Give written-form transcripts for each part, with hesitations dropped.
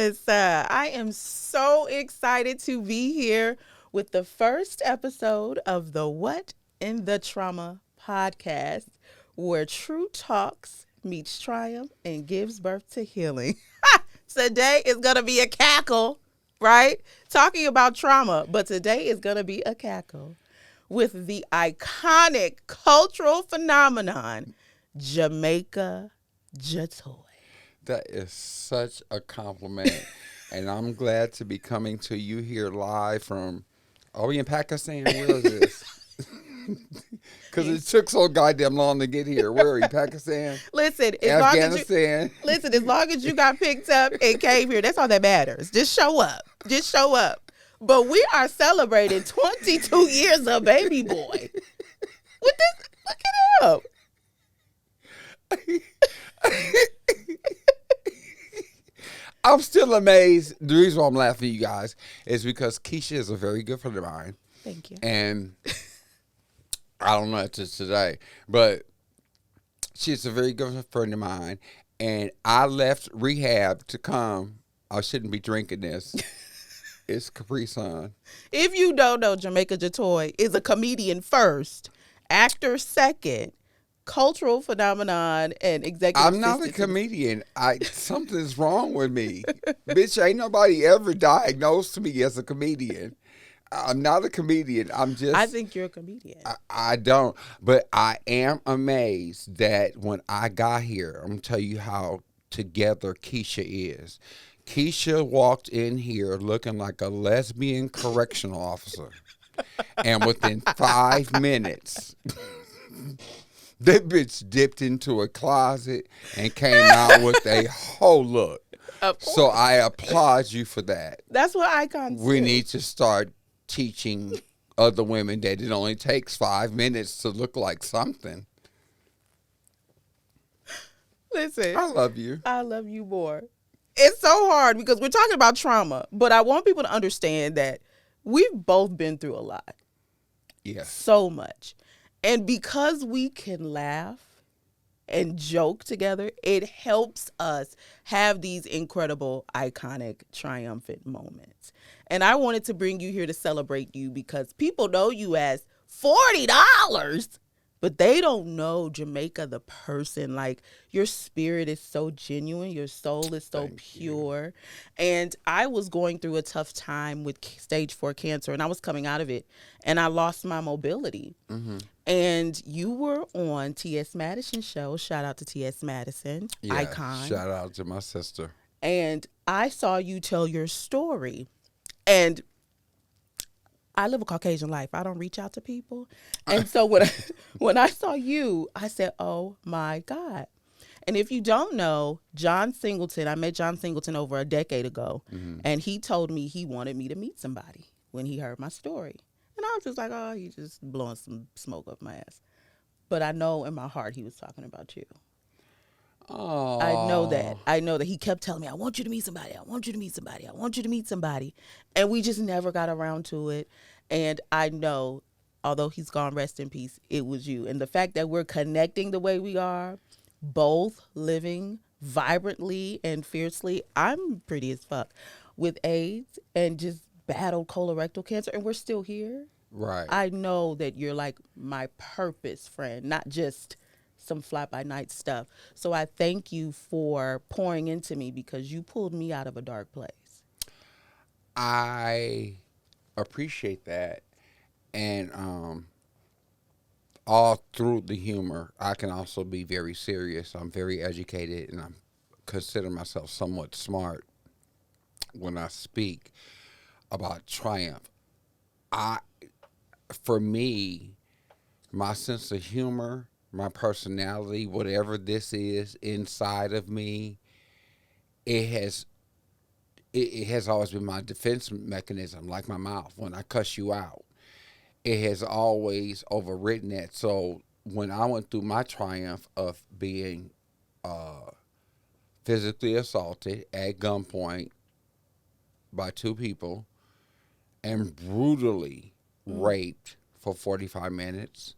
Yes, I am so excited to be here with the first episode of the What in the Trauma podcast, where true talks meets triumph and gives birth to healing. Today is going to be a cackle, right? Talking about trauma, but today is going to be a cackle with the iconic cultural phenomenon, Jamaica Jatoi. That is such a compliment. And I'm glad to be coming to you here live from, are we in Pakistan? Where is this? Because it took so goddamn long to get here. Where are you, Pakistan? Listen, Afghanistan? as long as you got picked up and came here, that's all that matters. Just show up. Just show up. But we are celebrating 22 years of baby boy. With this, look at him. I'm still amazed. The reason why I'm laughing at you guys is because Kecia is a very good friend of mine. Thank you. And I don't know if it's today, but she's a very good friend of mine. And I left rehab to come. I shouldn't be drinking this. It's Capri Sun. If you don't know, Jamaica Jatoi is a comedian first, actor second, cultural phenomenon, and executive I'm not a assistant. comedian. Something's wrong with me. Bitch, ain't nobody ever diagnosed me as a comedian. I'm not a comedian. I think you're a comedian. I don't. But I am amazed that when I got here, I'm going to tell you how together Kecia is. Kecia walked in here looking like a lesbian correctional officer. And within 5 minutes, that bitch dipped into a closet and came out with a whole look. So I applaud you for that. That's what icons We do. need to start teaching other women that it only takes 5 minutes to look like something. Listen, I love you. I love you more. It's so hard because we're talking about trauma, but I want people to understand that we've both been through a lot. Yes. So much. And because we can laugh and joke together, it helps us have these incredible, iconic, triumphant moments. And I wanted to bring you here to celebrate you because people know you as $40, but they don't know Jamaica the person. Like, your spirit is so genuine, your soul is so pure. And I was going through a tough time with stage 4 cancer, and I was coming out of it, and I lost my mobility. Mm-hmm. And you were on T.S. Madison's show. Shout out to T.S. Madison, Yeah, icon. shout out to my sister. And I saw you tell your story. And I live a Caucasian life. I don't reach out to people. And so when I saw you, I said, oh my God. And if you don't know, John Singleton, I met John Singleton over a decade ago. Mm-hmm. And he told me he wanted me to meet somebody when he heard my story. And I was just like, oh, he's just blowing some smoke up my ass. But I know in my heart he was talking about you. Oh, I know that. I know that he kept telling me, I want you to meet somebody. I want you to meet somebody. I want you to meet somebody. And we just never got around to it. And I know, although he's gone, rest in peace, it was you. And the fact that we're connecting the way we are, both living vibrantly and fiercely, I'm pretty as fuck, with AIDS and just battled colorectal cancer, and we're still here. right. I know that you're like my purpose friend, not just some fly by night stuff. So I thank you for pouring into me because you pulled me out of a dark place. I appreciate that. And all through the humor, I can also be very serious. I'm very educated, and I consider myself somewhat smart when I speak about triumph. For me, my sense of humor, my personality, whatever this is inside of me, it has always been my defense mechanism, like my mouth. When I cuss you out, it has always overridden that. So when I went through my triumph of being physically assaulted at gunpoint by 2 people and brutally raped for 45 minutes,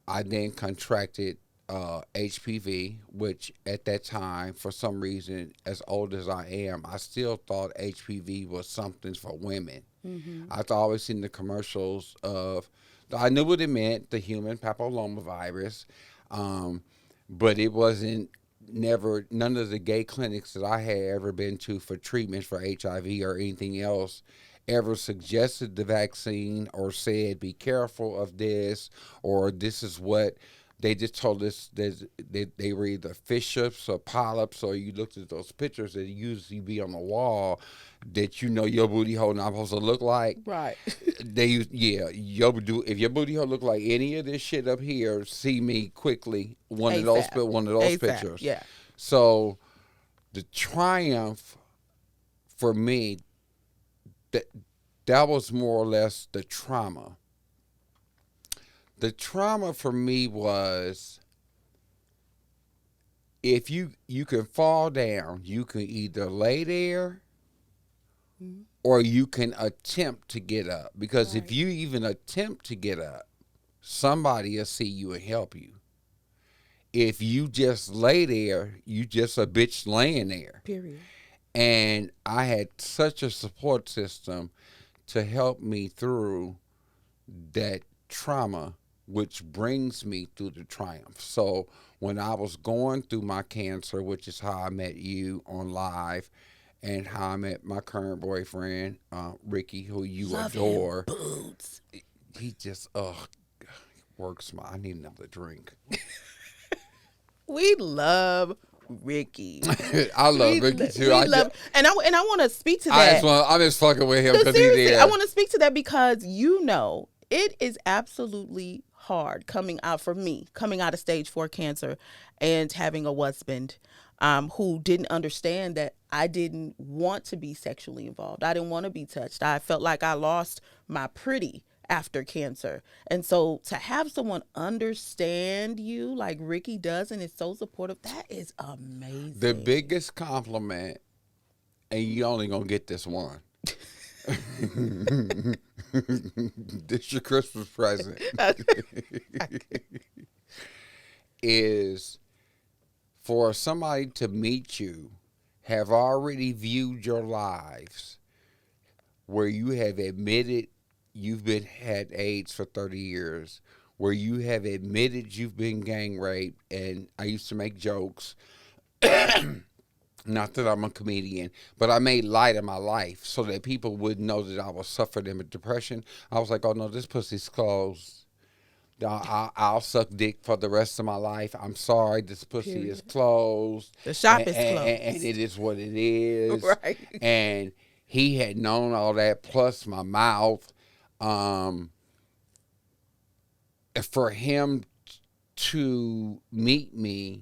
I then contracted HPV, which at that time, for some reason, as old as I am, I still thought HPV was something for women. Mm-hmm. I've always seen the commercials of, I knew what it meant, the human papillomavirus, um, but it wasn't never, none of the gay clinics that I had ever been to for treatment for HIV or anything else ever suggested the vaccine or said, be careful of this, or this is what. They just told us that they were either fishes or polyps, or you looked at those pictures that usually be on the wall that you know your booty hole not supposed to look like. Right. Yeah, if your booty hole look like any of this shit up here, see me quickly. ASAP. One of those ASAP. pictures. Yeah. So the triumph for me, that that was more or less the trauma. The trauma for me was, if you can fall down, you can either lay there Mm-hmm. or you can attempt to get up. Because if Right. you even attempt to get up, somebody will see you and help you. If you just lay there, you just a bitch laying there. Period. And I had such a support system to help me through that trauma, which brings me through the triumph. So when I was going through my cancer, which is how I met you on live, and how I met my current boyfriend, Ricky, who you Love adore. him. Boots. He just works my. I need another drink. We love Ricky. I love Ricky too. We love, and I want to speak to that. I'm just fucking with him No, because he's seriously, there. I want to speak to that because it is absolutely hard coming out for me, coming out of stage 4 cancer and having a husband who didn't understand that I didn't want to be sexually involved. I didn't want to be touched. I felt like I lost my pretty after cancer. And so to have someone understand you like Ricky does and is so supportive, that is amazing. The biggest compliment, and you only gonna get this one. This your Christmas present. Is for somebody to meet you, have already viewed your lives, where you have admitted you've been had AIDS for 30 years, where you have admitted you've been gang raped, and I used to make jokes. Not that I'm a comedian, but I made light of my life so that people would know that I was suffering with depression. I was like, oh no, this pussy's closed. I'll suck dick for the rest of my life. I'm sorry, this pussy is closed. The shop is and, closed. And it is what it is. Right. And he had known all that, plus my mouth. For him to meet me,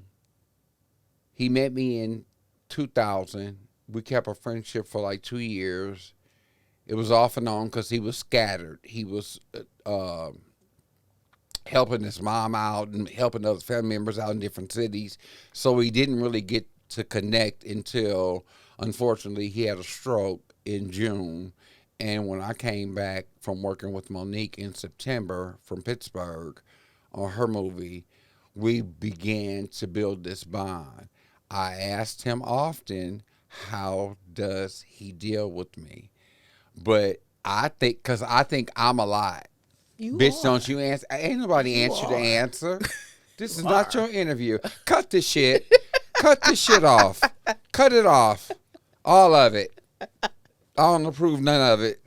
he met me in 2000. We kept a friendship for like 2 years. It was off and on because he was scattered. He was helping his mom out and helping other family members out in different cities. So we didn't really get to connect until, unfortunately, he had a stroke in June. And when I came back from working with Monique in September from Pittsburgh on her movie, we began to build this bond. I asked him often, how does he deal with me? But I think I'm a lot. You Bitch, are. don't you answer? Ain't nobody answer the are. answer. This is not your interview. Cut this shit. Cut this shit off. Cut it off. All of it. I don't approve none of it.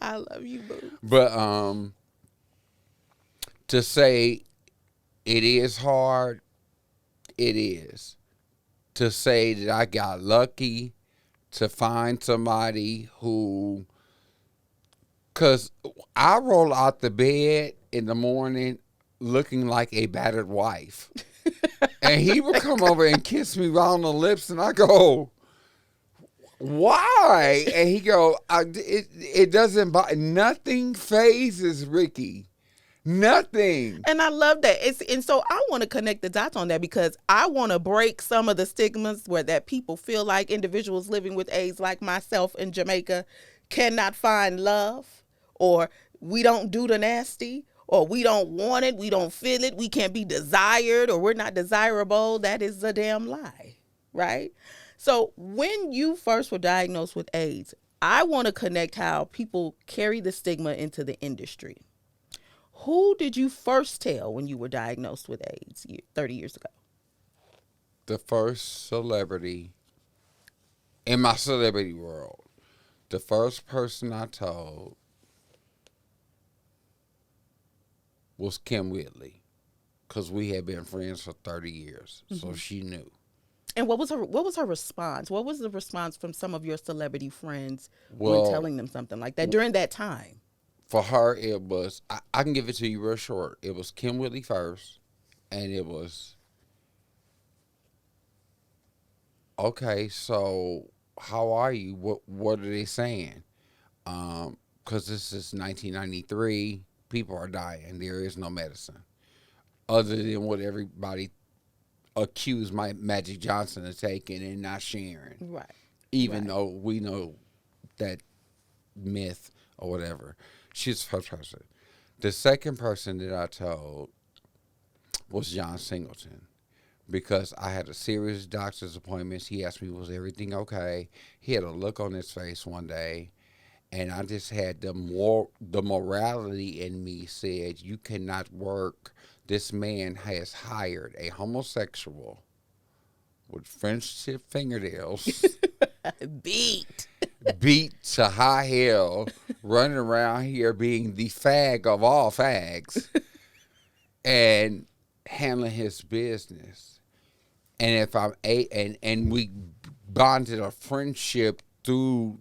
I love you, boo. But to say it is hard, it is. To say that I got lucky to find somebody who, because I roll out the bed in the morning looking like a battered wife. And he would come over and kiss me right on the lips, and I go, why? And he go, it doesn't, nothing phases Ricky. Nothing. And I love that. And so I want to connect the dots on that because I want to break some of the stigmas where that people feel like individuals living with AIDS like myself in Jamaica cannot find love, or we don't do the nasty, or we don't want it, we don't feel it, we can't be desired, or we're not desirable, that is a damn lie, right? So when you first were diagnosed with AIDS, I want to connect how people carry the stigma into the industry. Who did you first tell when you were diagnosed with AIDS 30 years ago? The first celebrity in my celebrity world, the first person I told was Kim Whitley, because we had been friends for 30 years, so she knew. And what was her response? What was the response from some of your celebrity friends when Well, telling them something like that during that time? for her, it was, I can give it to you real short. It was Kim Whitley first, and it was, okay, so how are you? What are they saying? Because this is 1993, people are dying. There is no medicine other than what everybody accused my Magic Johnson of taking and not sharing, Right. even Right. though we know that myth or whatever. She's the first person. The second person that I told was John Singleton, because I had a serious doctor's appointment. He asked me, was everything okay? He had a look on his face one day, and I just had the morality in me said, you cannot work. This man has hired a homosexual with French tip fingernails, Beat. beat to high hell, running around here being the fag of all fags, and handling his business. And if I'm and we bonded a friendship through,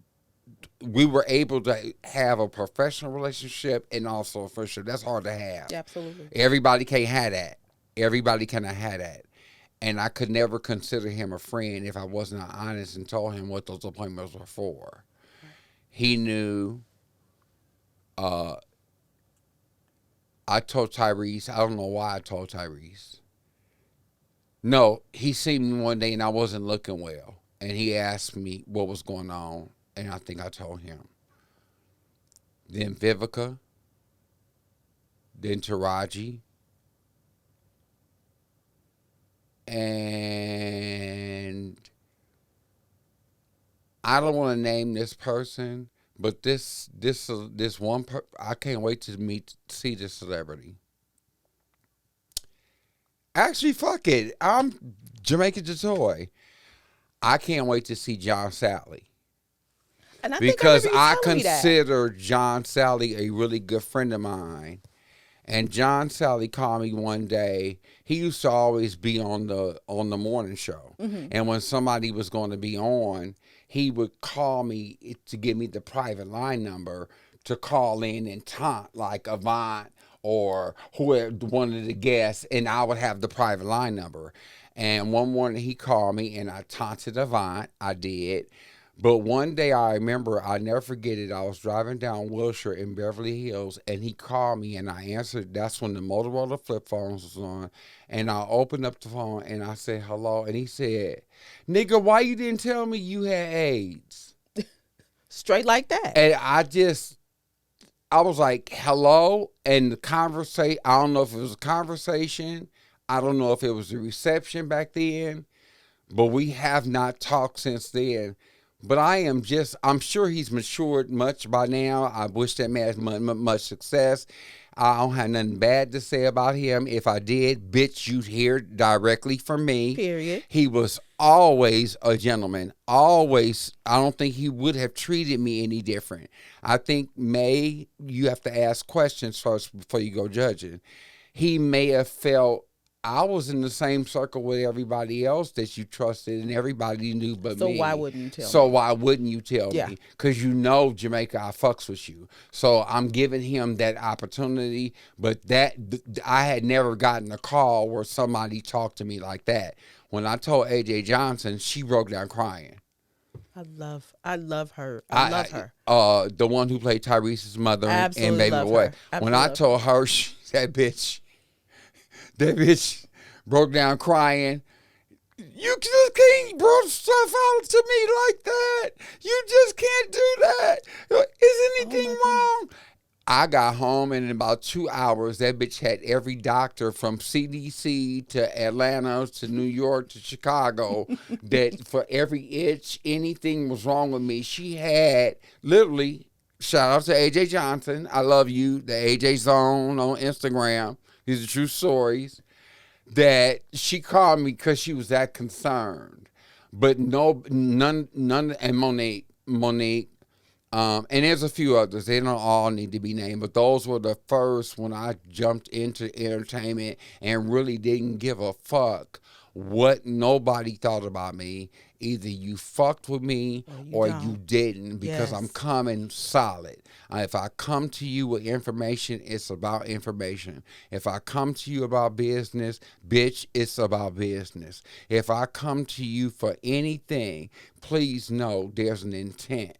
we were able to have a professional relationship and also a friendship. That's hard to have. Absolutely. Everybody can't have that. Everybody cannot have that. And I could never consider him a friend if I wasn't honest and told him what those appointments were for. He knew. I told Tyrese. I don't know why I told Tyrese. No, he seen me one day and I wasn't looking well. And he asked me what was going on. And I think I told him. Then Vivica. Then Taraji. And I don't want to name this person, but this one I can't wait to see this celebrity. Actually, fuck it. I'm Jamaica Jatoi. I can't wait to see John Sally, And I think I because remember you I telling me that. consider John Sally a really good friend of mine. And John Sally called me one day. He used to always be on the morning show. And when somebody was going to be on, he would call me to give me the private line number to call in and taunt like Avant or whoever, one of the guests, and I would have the private line number. And one morning he called me and I taunted Avant. I did. But one day I remember, I'll never forget it. I was driving down Wilshire in Beverly Hills, and he called me, and I answered. That's when the Motorola flip phones was on, and I opened up the phone, and I said, hello, and he said, nigga, why you didn't tell me you had AIDS? Straight like that. And I was like, hello, and the conversation, I don't know if it was a conversation. I don't know if it was a reception back then, but we have not talked since then. But I'm sure he's matured much by now. I wish that man much success. I don't have nothing bad to say about him. If I did, bitch, you'd hear directly from me. Period. He was always a gentleman. Always. I don't think he would have treated me any different. I think, you have to ask questions first before you go judging. He may have felt I was in the same circle with everybody else that you trusted, and everybody knew but me. So why wouldn't you tell me? So why wouldn't you tell Yeah. me? Because you know, Jamaica, I fucks with you. So I'm giving him that opportunity. But I had never gotten a call where somebody talked to me like that. When I told AJ Johnson, she broke down crying. I love her. I love her. The one who played Tyrese's mother I and absolutely Baby love Boy. her. When Absolutely I love told her, that bitch broke down crying. You just can't bring stuff out to me like that. You just can't do that. Is anything wrong? I got home and in about 2 hours, that bitch had every doctor from CDC to Atlanta to New York to Chicago that for every itch, anything was wrong with me. She had literally, shout out to AJ Johnson. I love you. The AJ Zone on Instagram. These are true stories. That she called me because she was that concerned. But no, none, and Monique, and there's a few others. They don't all need to be named, but those were the first when I jumped into entertainment and really didn't give a fuck what nobody thought about me. Either you fucked with me Oh, you or you don't. didn't because I'm Yes. coming solid. If I come to you with information, it's about information. If I come to you about business, bitch, it's about business. If I come to you for anything, please know there's an intent.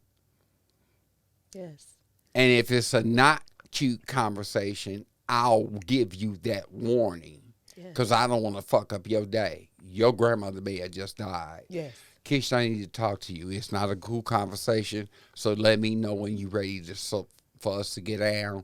Yes. And if it's a not cute conversation, I'll give you that warning because Yes. I don't want to fuck up your day. Your grandmother may have just died. Yes. Keisha, I need to talk to you. It's not a cool conversation, so let me know when you're ready for us to get down.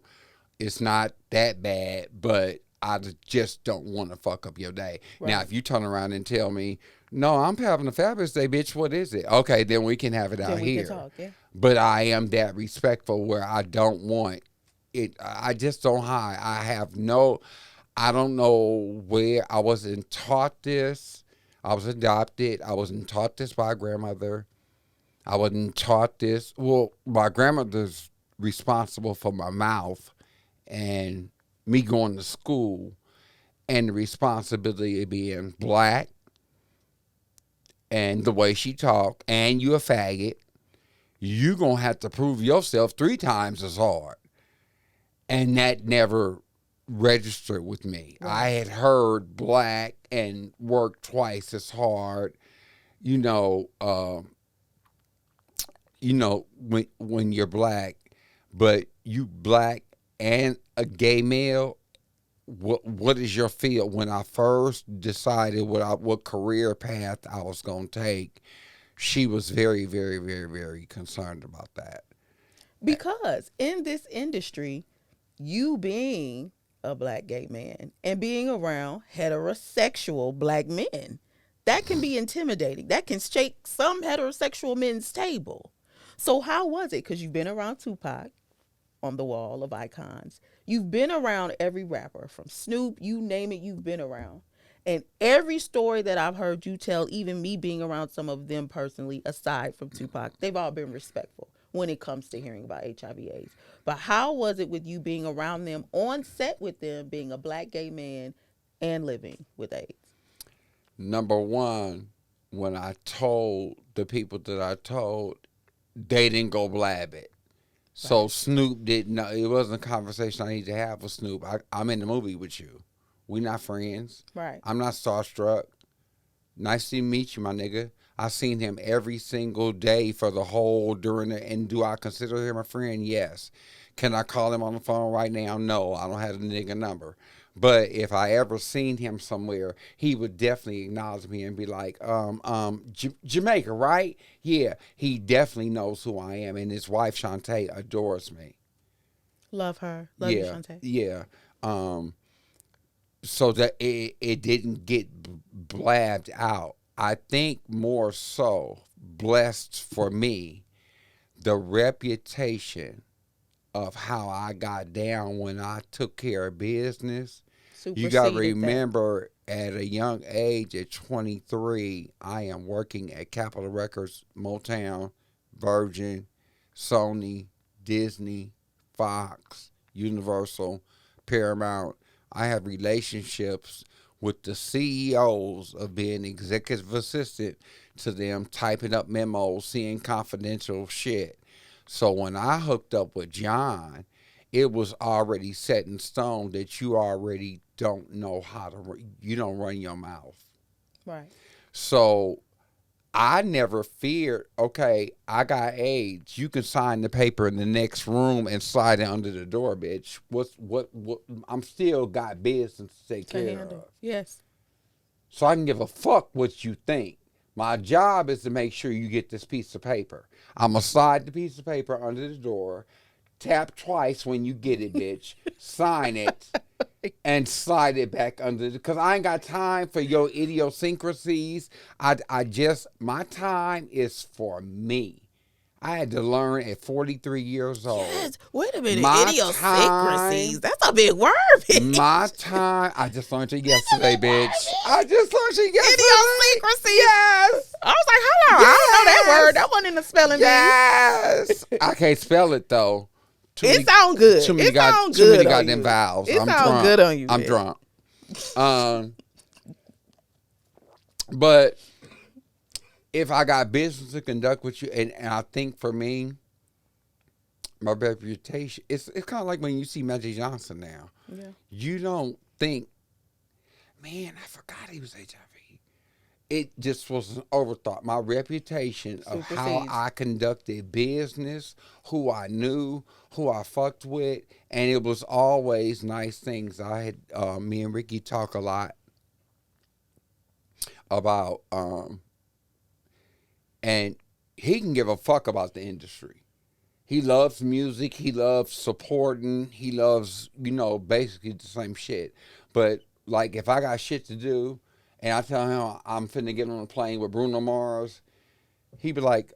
It's not that bad, but I just don't want to fuck up your day. Now, Right. if you turn around and tell me, no, I'm having a fabulous day, bitch, what is it? Okay, then we can have it out Then we can here. talk. Yeah. But I am that respectful where I don't want it. I just don't hide. I don't know where I wasn't taught this. I was adopted. I wasn't taught this by a grandmother. I wasn't taught this. Well, my grandmother's responsible for my mouth and me going to school and the responsibility of being black and the way she talked and you a faggot. You gonna have to prove yourself 3 times as hard. And that never registered with me. I Right. had heard black and worked twice as hard. You know, when you're black, but you black and a gay male. What is your feel? When I first decided what career path I was gonna take, she was very, very, very, very concerned about that. Because in this industry, you being a black gay man and being around heterosexual black men, that can be intimidating. That can shake some heterosexual men's table. So how was it? Because you've been around Tupac on the wall of icons. You've been around every rapper from Snoop, you name it, you've been around. And every story that I've heard you tell, even me being around some of them personally, aside from Tupac, they've all been respectful when it comes to hearing about HIV/AIDS. But how was it with you being around them, on set with them, being a black gay man and living with AIDS? Number one, when I told the people that I told, they didn't go blab it. So Right, Snoop didn't know. It wasn't a conversation I need to have with Snoop. I'm in the movie with you. We not friends. right. I'm not starstruck. Nice to meet you, my nigga. I seen him every single day for the whole during the. And do I consider him a friend? Yes. Can I call him on the phone right now? No, I don't have the nigga number. But if I ever seen him somewhere, he would definitely acknowledge me and be like, Jamaica, right? Yeah, he definitely knows who I am, and his wife Shantae adores me. Love her. Love you, Yeah, Shantae. yeah. Um, so that it didn't get blabbed out. I think more so blessed for me the reputation of how I got down when I took care of business. You got to Superseded that. remember at a young age, at 23, I am working at Capitol Records, Motown, Virgin, Sony, Disney, Fox, Universal, Paramount. I have relationships with the CEOs of being executive assistant to them, typing up memos, seeing confidential shit. So when I hooked up with John, it was already set in stone that you already don't know how to, you don't run your mouth. Right. So I never feared, okay, I got AIDS. You can sign the paper in the next room and slide it under the door, bitch. What I'm still got business to take To care handle. of. Yes. So I can give a fuck what you think. My job is to make sure you get this piece of paper. I'm going to slide the piece of paper under the door, Tap twice when you get it, bitch. Sign it and slide it back under. Because I ain't got time for your idiosyncrasies. I just, my time is for me. I had to learn at 43 years old. Yes. Wait a minute. My Idiosyncrasies. time, That's a big word, bitch. my time. I just learned it yesterday, bitch. I just learned it yesterday. Idiosyncrasies. Yes. I was like, hold on. I don't know that word. That wasn't in the spelling bee. Yes. I can't spell it though. It sounds good. Too many It sounds too many good on goddamn you. vowels. It I'm sounds drunk. good on you, I'm man. drunk. But if I got business to conduct with you, and I think for me, my reputation, it's kind of like when you see Magic Johnson now. Yeah. You don't think, man, I forgot he was HIV. It just was an overthought. My reputation of how Supersedes. I conducted business, who I knew, who I fucked with, and it was always nice things. I had me and Ricky talk a lot about, and he can give a fuck about the industry. He loves music. He loves supporting. He loves, basically the same shit. But like, if I got shit to do, and I tell him I'm finna get on a plane with Bruno Mars, he be like,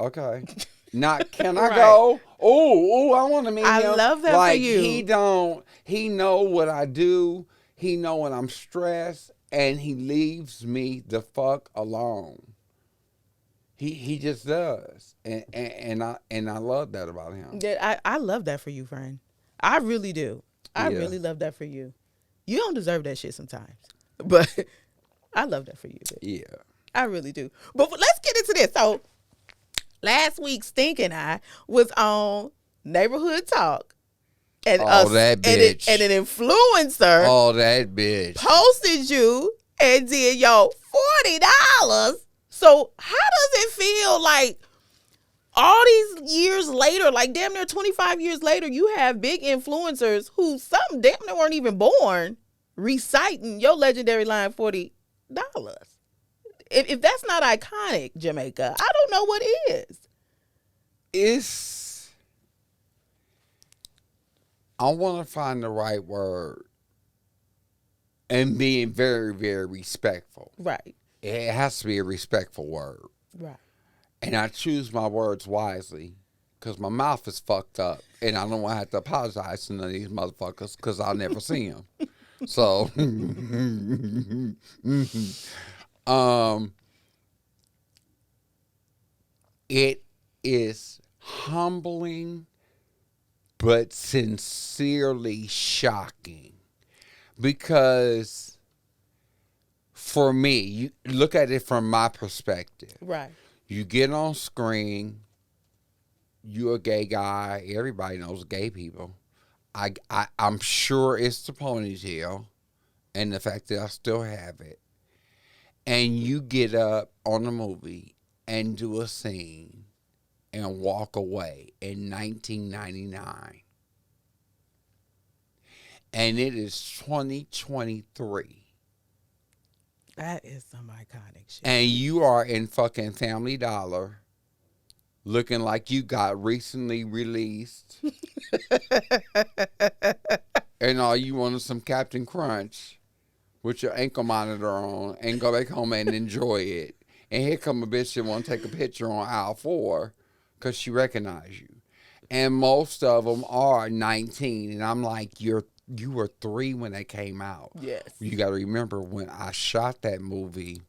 okay. Not, can I Right. go? Oh, I want to meet I him. love that for like, you. he know what I do. He know when I'm stressed, and he leaves me the fuck alone. He just does. And I love that about him. Yeah, I love that for you, friend. I really do. I Yeah. really love that for you. You don't deserve that shit sometimes. But I love that for you, bitch. Yeah. I really do. But let's get into this. So last week, Stink and I was on Neighborhood Talk. And That bitch. And an influencer That bitch. posted you and did $40. So how does it feel like all these years later, like damn near 25 years later, you have big influencers who some damn near weren't even born reciting your legendary line $40? If that's not iconic, Jamaica, I don't know what is. I want to find the right word and being very, very respectful. Right. It has to be a respectful word. Right. And I choose my words wisely because my mouth is fucked up. And I don't want to have to apologize to none of these motherfuckers because I'll never see them. So, it is humbling but sincerely shocking because for me, you look at it from my perspective. Right. You get on screen, you're a gay guy. Everybody knows gay people. I'm sure it's the ponytail and the fact that I still have it. And you get up on a movie and do a scene and walk away in 1999. And it is 2023. That is some iconic shit. And you are in fucking Family Dollar looking like you got recently released. And all you want is some Captain Crunch with your ankle monitor on and go back home and enjoy it. And here come a bitch that want to take a picture on aisle 4 because she recognize you. And most of them are 19. And I'm like, you were 3 when they came out. Yes. You got to remember when I shot that movie,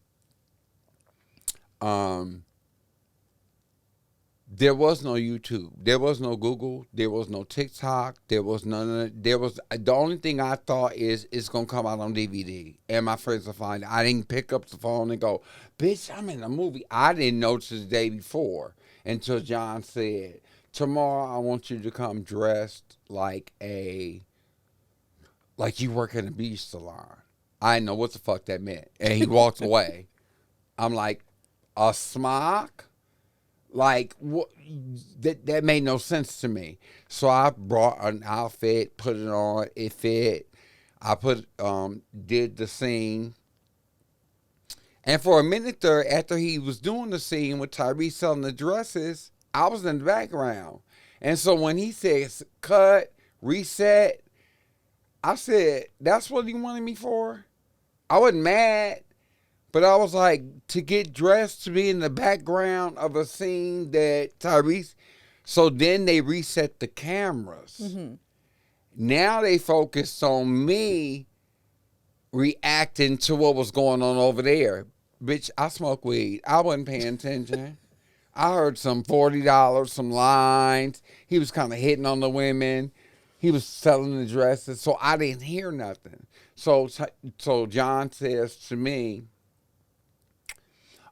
there was no YouTube. There was no Google. There was no TikTok. There was none of it. The only thing I thought is it's going to come out on DVD. And my friends will find it. I didn't pick up the phone and go, bitch, I'm in a movie. I didn't know till the day before until John said, tomorrow I want you to come dressed like you work in a beauty salon. I didn't know what the fuck that meant. And he walked away. I'm like, a smock? Like, what? That made no sense to me. So I brought an outfit, put it on, it fit. I did the scene. And for a minute there, after he was doing the scene with Tyrese selling the dresses, I was in the background. And so when he says cut, reset, I said, that's what he wanted me for? I wasn't mad, but I was like, to get dressed to be in the background of a scene that Tyrese. So then they reset the cameras. Mm-hmm. Now they focused on me reacting to what was going on over there. Bitch, I smoke weed. I wasn't paying attention. I heard some $40, some lines. He was kind of hitting on the women. He was selling the dresses. So I didn't hear nothing. So John says to me,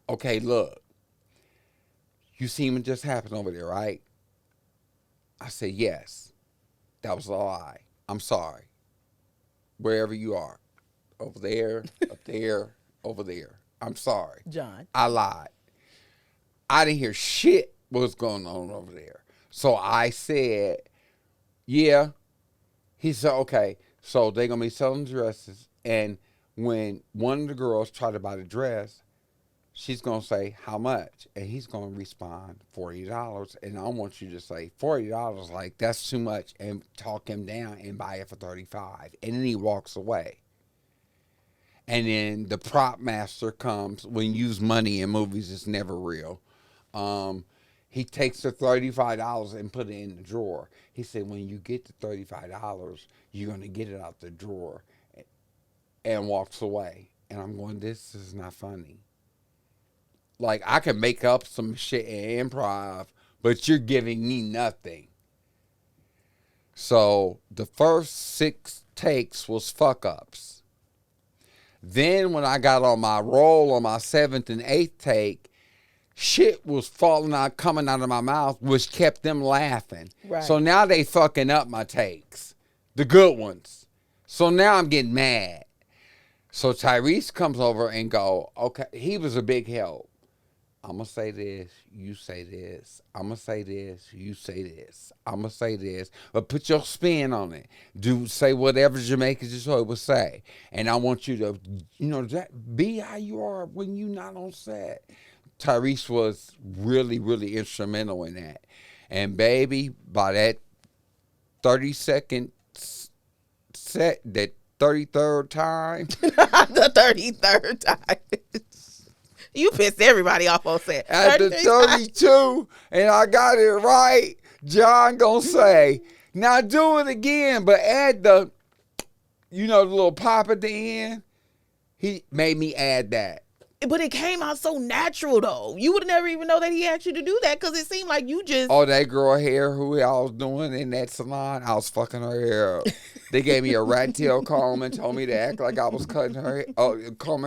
okay, look, you seen what just happened over there, right? I said, yes. That was a lie. I'm sorry. Wherever you are. Over there, up there, over there. I'm sorry. John. I lied. I didn't hear shit what was going on over there. So I said, yeah. He said, okay. So they're going to be selling dresses. And when one of the girls try to buy the dress, she's going to say, how much? And he's going to respond, $40. And I want you to say, $40, like, that's too much. And talk him down and buy it for $35. And then he walks away. And then the prop master comes. When you use money in movies, it's never real. He takes the $35 and put it in the drawer. He said, when you get the $35, you're going to get it out the drawer. And walks away. And I'm going, this is not funny. Like, I can make up some shit in improv, but you're giving me nothing. So the first 6 takes was fuck-ups. Then when I got on my roll on my 7th and 8th take, shit was falling out, coming out of my mouth, which kept them laughing. Right. So now they fucking up my takes, the good ones. So now I'm getting mad. So Tyrese comes over and go, okay, he was a big help. I'm going to say this, you say this. I'm going to say this, you say this. I'm going to say this. But put your spin on it. Say whatever Jamaica Jatoi would say. And I want you to, be how you are when you're not on set. Tyrese was really, really instrumental in that. And baby, by that 30-second set, that 33rd time. The 33rd time. You pissed everybody off on set. At the 32, and I got it right, John gonna say, now do it again, but add the little pop at the end. He made me add that. But it came out so natural, though. You would never even know that he asked you to do that because it seemed like you just... Oh, that girl hair who I was doing in that salon, I was fucking her hair up. They gave me a rat tail comb and told me to act like I was combing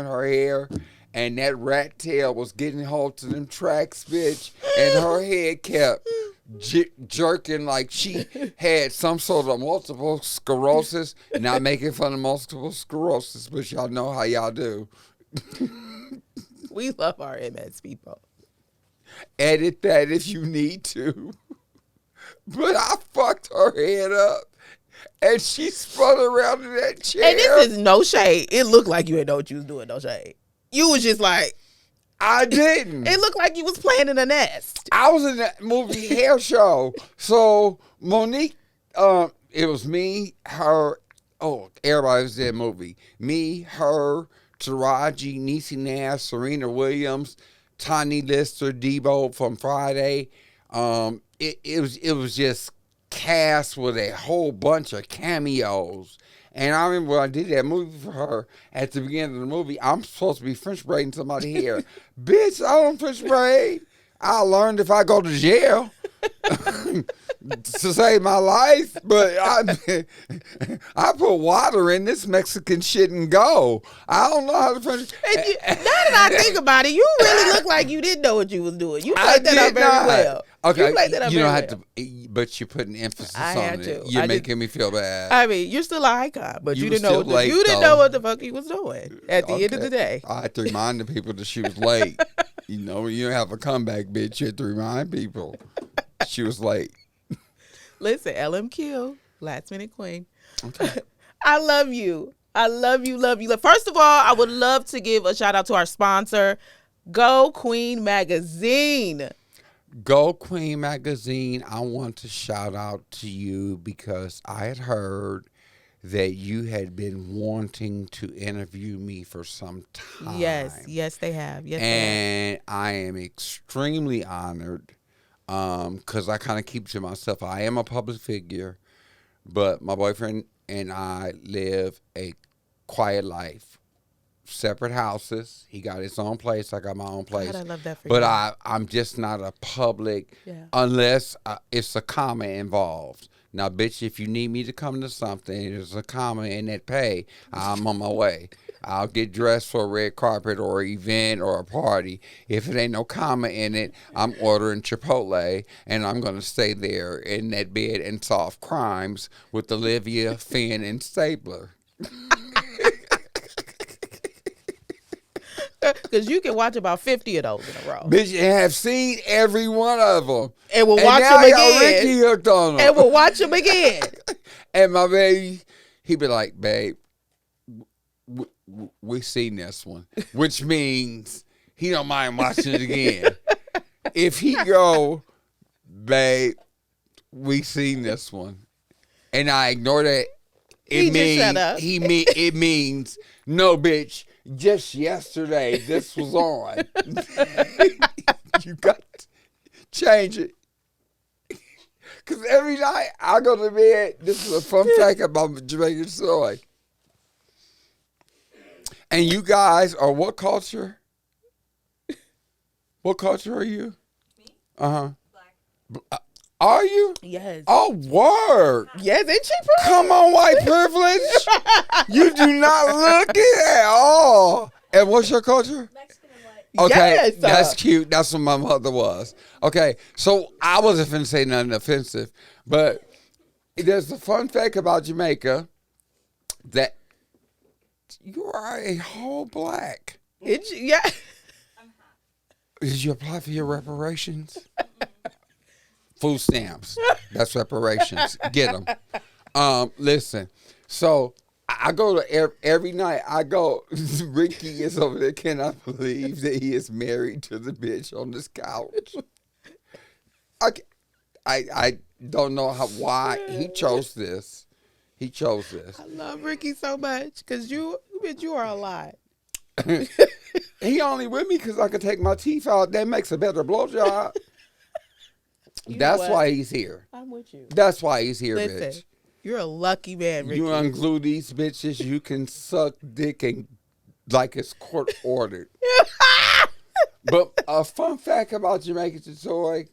her hair. And that rat tail was getting hold to them tracks, bitch. And her head kept jerking like she had some sort of multiple sclerosis. Not making fun of multiple sclerosis, but y'all know how y'all do. We love our MS people. Edit that if you need to. But I fucked her head up. And she spun around in that chair. And this is no shade. It looked like you didn't know what you was doing, no shade. You was just like... I didn't. It looked like you was playing in a nest. I was in that movie Hair Show. So Monique, it was me, her, everybody was in that movie. Me, her, Taraji, Niecy Nash, Serena Williams, Tiny Lister, Debo from Friday. It was just cast with a whole bunch of cameos. And I remember when I did that movie for her, at the beginning of the movie, I'm supposed to be French braiding somebody's hair. Bitch, I don't French braid. I learned if I go to jail to save my life. But I put water in this Mexican shit and go. I don't know how to French. Now that I think about it, you really look like you didn't know what you was doing. You played that up very well. Okay, you played that up you don't very have to, but you're putting emphasis I on had it. to. You're making me feel bad. I mean, you're still an icon, but you didn't know late, you didn't know what the fuck you was doing at the end of the day. I had to remind the people that she was late. You don't have a comeback, bitch. You have to remind people she was late. Listen, LMQ, last minute queen. Okay. I love you. I love you, love you. First of all, I would love to give a shout out to our sponsor, Go Queen Magazine. Go Queen Magazine, I want to shout out to you because I had heard that you had been wanting to interview me for some Yes, time. yes, they have. Yes, they have. And I am extremely honored because I kind of keep to myself. I am a public figure, but my boyfriend and I live a quiet life. Separate houses. He got his own place. I got my own God, I place. love that for But you. I'm just not a public Yeah. unless it's a comma involved. Now, bitch, if you need me to come to something, there's a comma in that pay, I'm on my way. I'll get dressed for a red carpet or event or a party. If it ain't no comma in it, I'm ordering Chipotle and I'm going to stay there in that bed and solve crimes with Olivia, Finn, and Stabler. Because you can watch about 50 of those in a row. Bitch, and have seen every one of them. And we'll And watch now them I got again. Ricky hooked on them. And we'll watch them again. And my baby, he be like, babe, we seen this one. Which means he don't mind watching it again. If he go, babe, we seen this one. And I ignore that. He just shut up. It means, no, bitch, just yesterday this was on. You got to change it. Because every night I go to bed, this is a fun fact about Jamaica Jatoi. And you guys are what culture? What culture are you? Me? Uh-huh. Black. Are you? Yes. Oh, word. Yes, ain't she pretty? Come on, white privilege. You do not look it at all. And what's your culture? Mexican and white. Okay, Yes. that's cute. That's what my mother was. Okay, so I wasn't finna say nothing offensive, but there's a fun fact about Jamaica that you are a whole black. Yeah. I'm half. Did you apply for your reparations? Food stamps. That's reparations. Get them. Listen. So I go to every night. I go. Ricky is over there. Cannot believe that he is married to the bitch on this couch. I don't know why he chose this. He chose this. I love Ricky so much because you are a lot. He only with me because I can take my teeth out. That makes a better blowjob. You know That's what? why he's here. I'm with you. That's why he's here, Listen, bitch. you're a lucky man, Ricky. You unglue these bitches, you can suck dick and like it's court ordered. But a fun fact about Jamaica Jatoi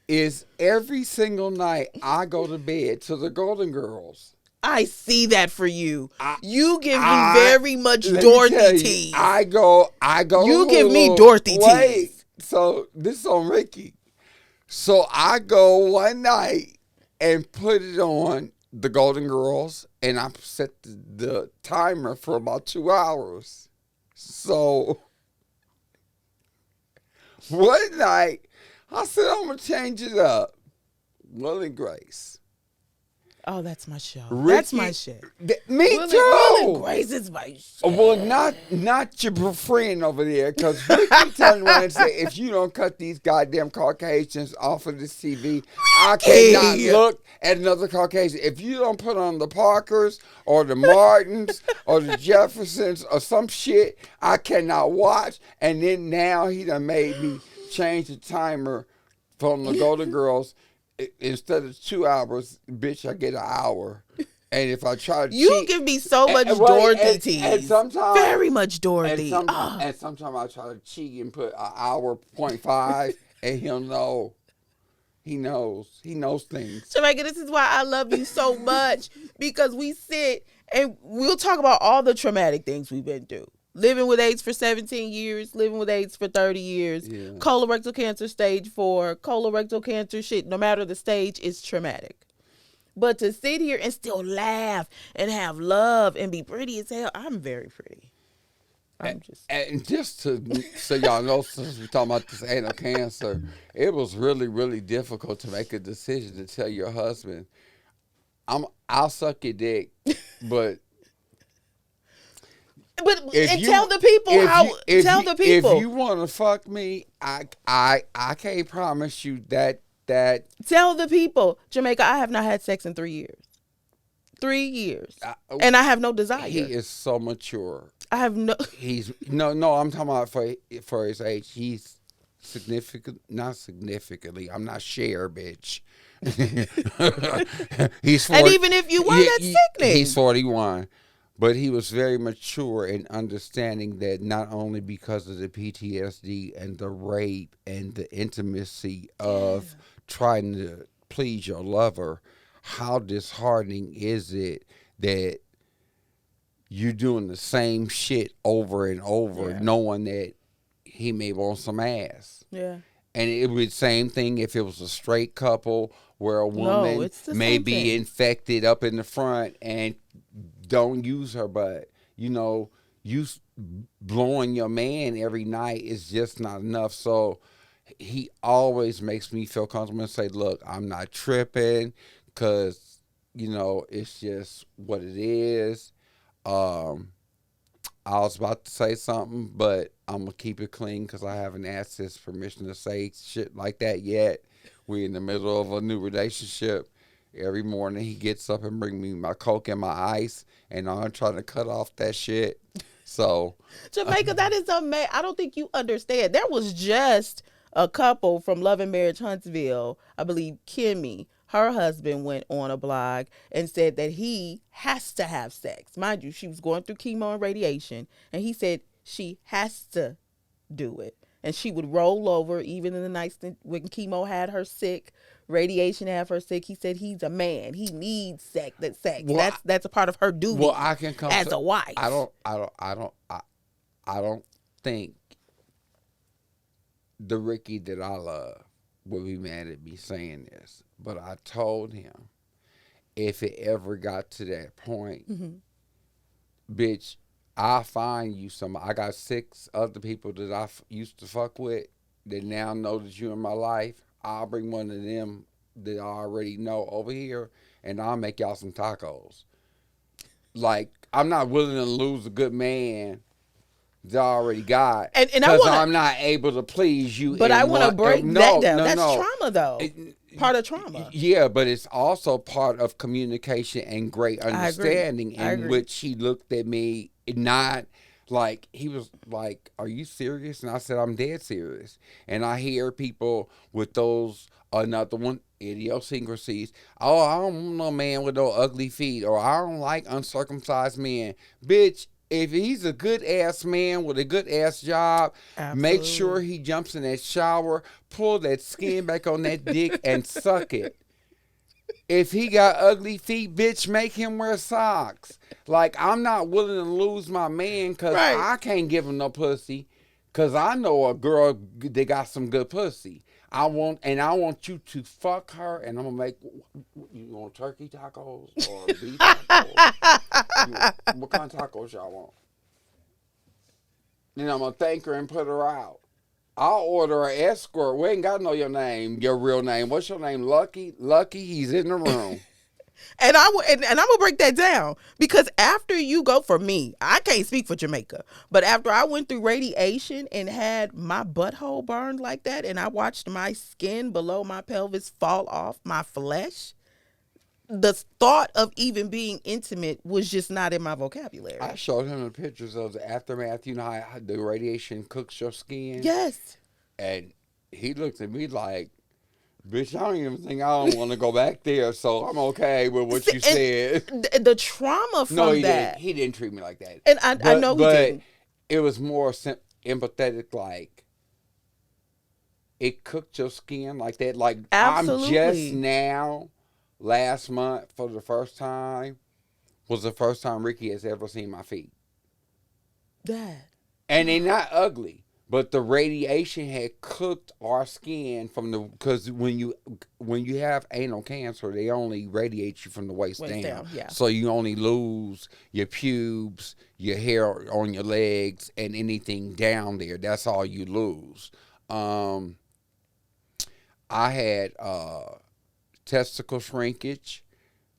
is every single night I go to bed to the Golden Girls. I see that for you. I- You give me I- very much Let me Dorothy tell you, tease. I go. You give me little- Dorothy wait, tease. So this is on Ricky. So I go one night and put it on the Golden Girls, and I set the timer for about 2 hours. So one night I said I'm gonna change it up. Will and Grace. Oh, that's my show. Ricky- That's my shit. Me Will too. and Grace is my shit. Well, not your friend over there, because Ricky turned around and said, if you don't cut these goddamn Caucasians off of this TV, I cannot Ricky! look at another Caucasian. If you don't put on the Parkers or the Martins or the Jeffersons or some shit, I cannot watch. And then now he done made me change the timer from the Golden Girls. Instead of 2 hours, bitch, I get an hour. And if I try to You cheat, give me so much and- Dorothy and- tease. and sometimes- very much Dorothy. and sometimes I try to cheat and put an hour 0.5, and he'll know. He knows. He knows things. Jamaica, this is why I love you so much, because we sit and we'll talk about all the traumatic things we've been through. Living with AIDS for 17 years, living with AIDS for 30 years, Yeah. colorectal cancer stage 4, colorectal cancer shit, no matter the stage, is traumatic. But to sit here and still laugh and have love and be pretty as hell, I'm very pretty. I'm just. And just to so y'all know, since we're talking about this anal cancer, it was really, really difficult to make a decision to tell your husband, I'll suck your dick, but But and tell the people how. Tell the people. If you want to fuck me, I can't promise you that. Tell the people, Jamaica. I have not had sex in 3 years. 3 years, and I have no desire. He is so mature. I have no. He's no. I'm talking about for his age. He's not significantly. I'm not share, bitch. He's 40, and even if you were, that's sickening. He's 41. But he was very mature in understanding that not only because of the PTSD and the rape and the intimacy of trying to please your lover, how disheartening is it that you're doing the same shit over and over, knowing that he may want some ass. Yeah. And it would be the same thing if it was a straight couple where a woman may be infected up in the front and don't use her butt. You know, you blowing your man every night is just not enough. So he always makes me feel comfortable and say, look, I'm not tripping because, you know, it's just what it is. I was about to say something, but I'm going to keep it clean because I haven't asked his permission to say shit like that yet. We're in the middle of a new relationship. Every morning he gets up and brings me my Coke and my ice, and I'm trying to cut off that shit. So Jamaica, that is amazing. I don't think you understand. There was just a couple from Love and Marriage Huntsville, I believe Kimmy, her husband went on a blog and said that he has to have sex. Mind you, she was going through chemo and radiation, and he said she has to do it. And she would roll over even in the nights when chemo had her sick, radiation had her sick. He said he's a man. He needs sex. Well, that's a part of her duty. Well, I can come as a wife. I don't think the Ricky that I love would be mad at me saying this. But I told him if it ever got to that point, bitch, I'll find you some. I got 6 other people that I used to fuck with that now know that you're in my life. I'll bring one of them that I already know over here, and I'll make y'all some tacos. Like, I'm not willing to lose a good man that I already got because I'm not able to please you. But I want to break that down. That's trauma, though. Part of trauma. Yeah, but it's also part of communication and great understanding in which he looked at me not like, he was like, are you serious? And I said, I'm dead serious. And I hear people with those, another one, idiosyncrasies. Oh, I don't want no man with no ugly feet, or I don't like uncircumcised men. Bitch, if he's a good ass man with a good ass job, make sure he jumps in that shower, pull that skin back on that dick and suck it. If he got ugly feet, bitch, make him wear socks. Like, I'm not willing to lose my man because I can't give him no pussy because I know a girl that got some good pussy. I want you to fuck her, and I'm going to make, you want turkey tacos or beef tacos? What kind of tacos y'all want? Then I'm going to thank her and put her out. I'll order an escort. We ain't got to know your name, your real name. What's your name? Lucky? Lucky, he's in the room. And I'm gonna break that down because after you go, for me, I can't speak for Jamaica, but after I went through radiation and had my butthole burned like that, and I watched my skin below my pelvis fall off my flesh, the thought of even being intimate was just not in my vocabulary. I showed him the pictures of the aftermath. You know how the radiation cooks your skin? Yes. And he looked at me like, bitch, I don't even think I don't want to go back there, so I'm okay with what you said. The trauma from that. He didn't treat me like that. And I know he didn't. It was more empathetic, like, it cooked your skin like that. Like, absolutely. I'm just now, last month, for the first time, was the first time Ricky has ever seen my feet. Dad. And they're not ugly. But the radiation had cooked our skin because when you have anal cancer, they only radiate you from the waist down. Yeah. So you only lose your pubes, your hair on your legs, and anything down there. That's all you lose. I had testicle shrinkage.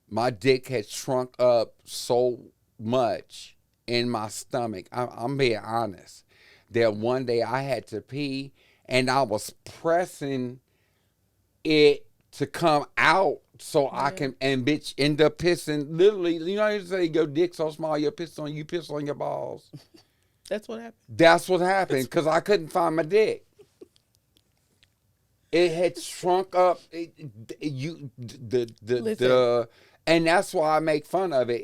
My dick had shrunk up so much in my stomach. I'm being honest. That one day I had to pee and I was pressing it to come out so I Yeah. can, and bitch end up pissing. Literally, you know how you say your dick so small you piss on your balls. That's what happened. That's what happened because I couldn't find my dick. It had shrunk up. Listen. And that's why I make fun of it.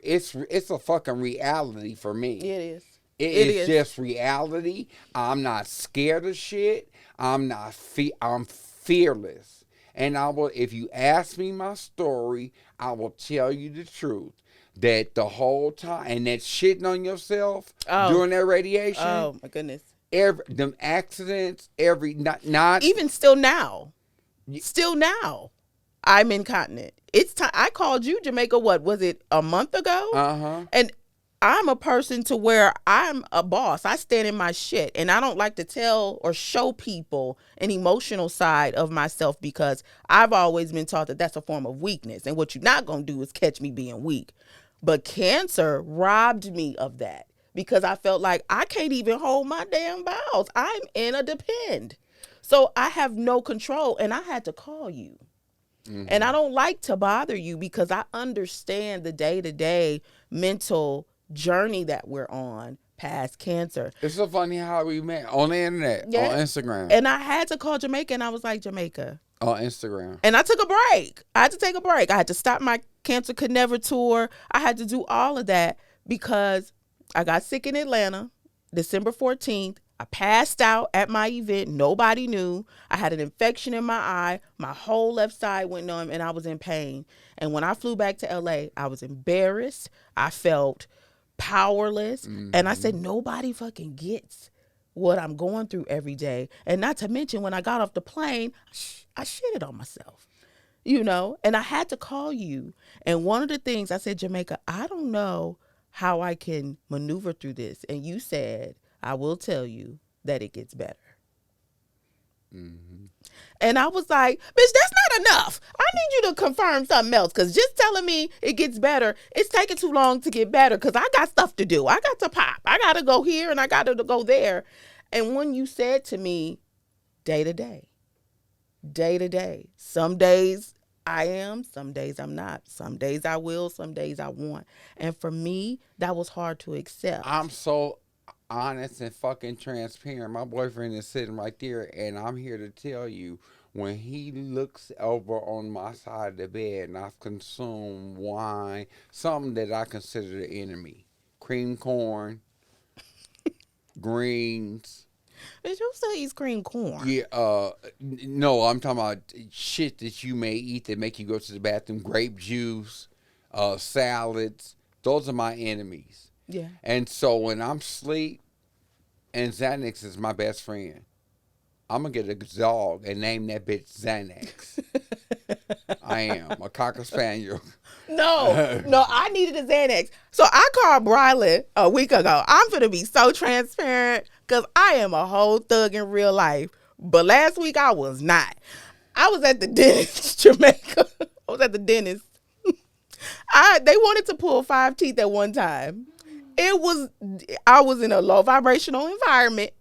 It's a fucking reality for me. It is. It It is is. just reality. I'm not scared of shit. I'm fearless. And I will, if you ask me my story, I will tell you the truth. That the whole time, and that shitting on yourself Oh. during that radiation, Oh my goodness. them accidents, not Even still now. Still now. I'm incontinent. It's time. I called you, Jamaica, what was it, a month ago? uh-huh. And I'm a person to where I'm a boss. I stand in my shit. And I don't like to tell or show people an emotional side of myself because I've always been taught that that's a form of weakness. And what you're not going to do is catch me being weak. But cancer robbed me of that because I felt like I can't even hold my damn bowels. I'm in a depend. So I have no control. And I had to call you. Mm-hmm. And I don't like to bother you because I understand the day-to-day mental journey that we're on past cancer. It's so funny how we met on the internet, Yeah. on Instagram. And I had to call Jamaica and I was like, Jamaica. On Instagram. And I took a break. I had to take a break. I had to stop my Cancer Could Never tour. I had to do all of that because I got sick in Atlanta, December 14th. I passed out at my event. Nobody knew. I had an infection in my eye. My whole left side went numb and I was in pain. And when I flew back to LA, I was embarrassed. I felt powerless. And I said, nobody fucking gets what I'm going through every day. And not to mention, when I got off the plane, I shitted on myself, and I had to call you. And one of the things I said, Jamaica, I don't know how I can maneuver through this. And you said, I will tell you that it gets better. Mm-hmm. And I was like, bitch, that's not enough. I need you to confirm something else because just telling me it gets better, it's taking too long to get better because I got stuff to do. I got to pop. I got to go here and I got to go there. And when you said to me, day to day, some days I am, some days I'm not. Some days I will, some days I won't. And for me, that was hard to accept. I'm so honest and fucking transparent. My boyfriend is sitting right there, and I'm here to tell you when he looks over on my side of the bed and I've consumed wine, something that I consider the enemy, cream corn, greens. Did you say he's cream corn? Yeah, no, I'm talking about shit that you may eat that make you go to the bathroom. Grape juice, salads. Those are my enemies. Yeah. And so when I'm asleep, and Xanax is my best friend, I'm going to get a dog and name that bitch Xanax. I am. A Cocker Spaniel. No, I needed a Xanax. So I called Brylan a week ago. I'm going to be so transparent because I am a whole thug in real life. But last week I was not. I was at the dentist, Jamaica. I was at the dentist. They wanted to pull 5 teeth at one time. I was in a low vibrational environment.